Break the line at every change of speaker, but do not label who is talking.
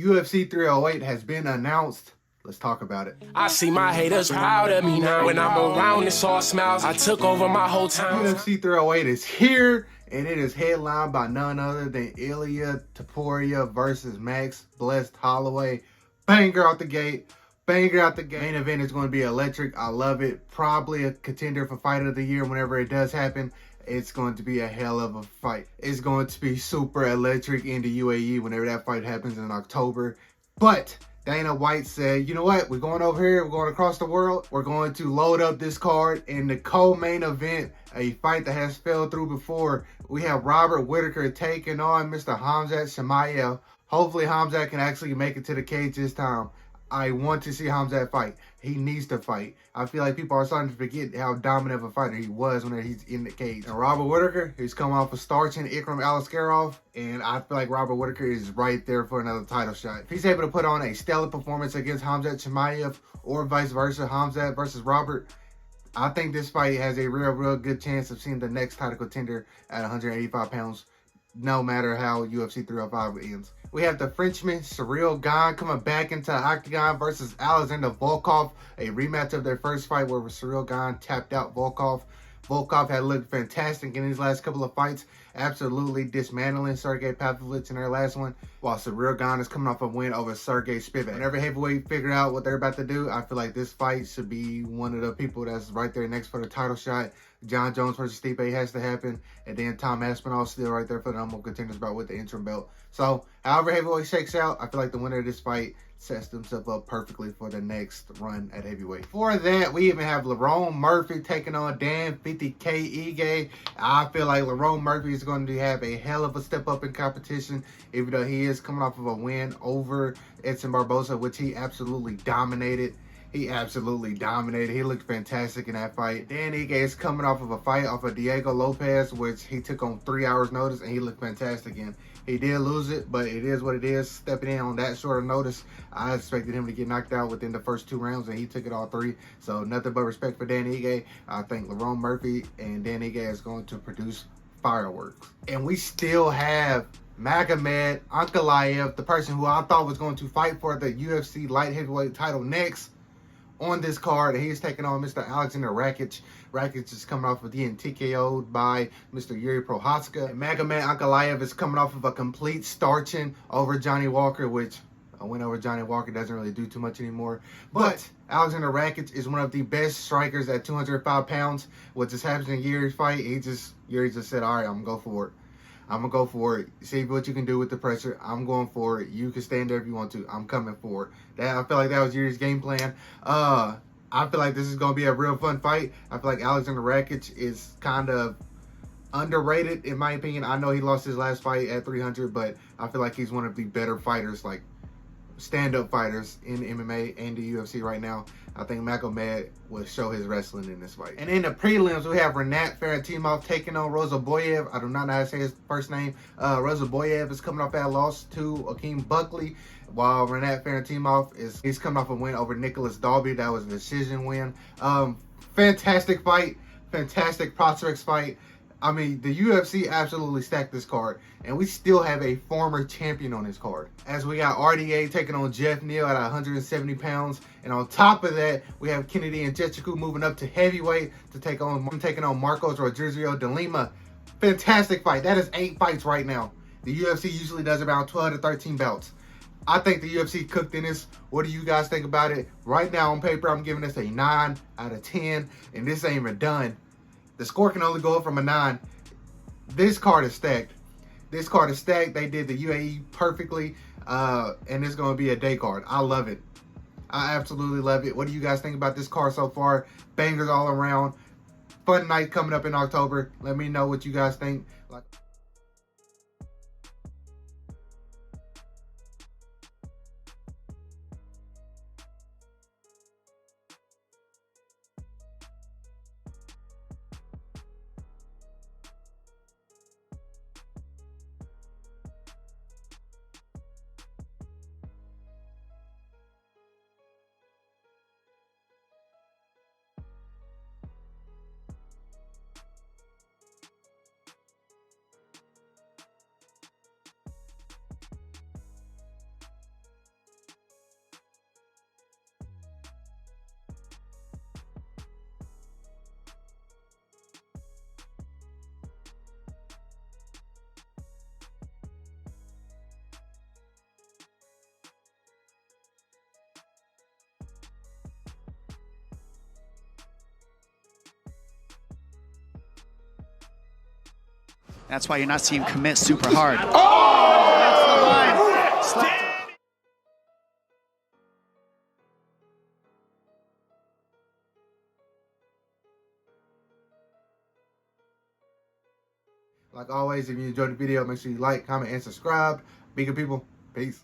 UFC 308 has been announced. Let's talk about it.
I see my haters proud of me now. When I'm around, it's all smiles. I took over my whole town.
UFC 308 is here, and it is headlined by none other than IOU TA versus Max Blessed Holloway. Banger out the gate. Banger out the gate. Main event is going to be electric. I love it. Probably a contender for Fight of the Year whenever it does happen. It's going to be a hell of a fight. It's going to be super electric in the UAE whenever that fight happens in October. But Dana White said, you know what? We're going over here. We're going across the world. We're going to load up this card in the co-main event, a fight that has fell through before. We have Robert Whittaker taking on Mr. Khamzat Chimaev. Hopefully Khamzat can actually make it to the cage this time. I want to see Khamzat fight. He needs to fight. I feel like people are starting to forget how dominant of a fighter he was when he's in the cage. And Robert Whittaker, he's coming off of starching Ikram Aliskerov, and I feel like Robert Whittaker is right there for another title shot. If he's able to put on a stellar performance against Khamzat Chimaev, or vice versa, Khamzat versus Robert, I think this fight has a real good chance of seeing the next title contender at 185 pounds, no matter how UFC 305 ends. We have the Frenchman Ciryl Gane coming back into the octagon versus Alexander Volkov, a rematch of their first fight where Ciryl Gane tapped out Volkov. Volkov had looked fantastic in his last couple of fights, absolutely dismantling Sergey Pavlovich in their last one, while Ciryl Gane is coming off a win over Sergey Spivak. Whenever heavyweight figure out what they're about to do, I feel like this fight should be one of the people that's right there next for the title shot. John Jones versus Stipe has to happen, and then Tom Aspinall still right there for the number one contenders bout with the interim belt. So, however heavyweight shakes out, I feel like the winner of this fight sets themselves up perfectly for the next run at heavyweight. For that, we even have Lerone Murphy taking on Dan 50K Ige. I feel like Lerone Murphy is going to have a hell of a step up in competition, even though he is coming off of a win over Edson Barboza, which he absolutely dominated. He absolutely dominated. He looked fantastic in that fight. Dan Ige is coming off of a fight off of Diego Lopez, which he took on 3 hours notice, and he looked fantastic in. He did lose it, but it is what it is. Stepping in on that short of notice, I expected him to get knocked out within the first 2 rounds, and he took it all 3. So nothing but respect for Dan Ige. I think Lerone Murphy and Dan Ige is going to produce fireworks. And we still have Magomed Ankalaev, the person who I thought was going to fight for the UFC light heavyweight title next, on this card. He's taking on Mr. Alexander Rakic. Rakic is coming off of getting TKO'd by Mr. Yuri Prochazka. And Magomed Ankalaev is coming off of a complete starching over Johnny Walker, which a win over Johnny Walker doesn't really do too much anymore. But Alexander Rakic is one of the best strikers at 205 pounds. What just happened in Yuri's fight, Yuri just said, all right, I'm going to go for it. I'm going to go for it. See what you can do with the pressure. I'm going for it. You can stand there if you want to. I'm coming for it. I feel like that was Yuri's game plan. I feel like this is going to be a real fun fight. I feel like Alexander Rakic is kind of underrated, in my opinion. I know he lost his last fight at 300, but I feel like he's one of the better fighters, like stand-up fighters in MMA and the UFC right now. I think Magomed will show his wrestling in this fight. And in the prelims, we have Rinat Faratimov taking on Rozaboyev. I do not know how to say his first name. Rozaboyev is coming off that loss to Akeem Buckley, while Rinat Faratimov he's coming off a win over Nicholas Dalby. That was a decision win. Fantastic fight. Fantastic prospects fight. I mean, the UFC absolutely stacked this card, and we still have a former champion on this card. As we got RDA taking on Jeff Neal at 170 pounds, and on top of that, we have Kennedy and Nzechukwu moving up to heavyweight to taking on Marcos Rogerio de Lima. Fantastic fight. That is 8 fights right now. The UFC usually does around 12 to 13 bouts. I think the UFC cooked in this. What do you guys think about it? Right now on paper, I'm giving this a 9 out of 10, and this ain't even done. The score can only go up from a 9. This card is stacked. This card is stacked. They did the UAE perfectly. And it's going to be a day card. I love it. I absolutely love it. What do you guys think about this card so far? Bangers all around. Fun night coming up in October. Let me know what you guys think.
That's why you're not seeing him commit super hard. Oh! That's the line. Stop.
Like always, if you enjoyed the video, make sure you like, comment, and subscribe. Be good people. Peace.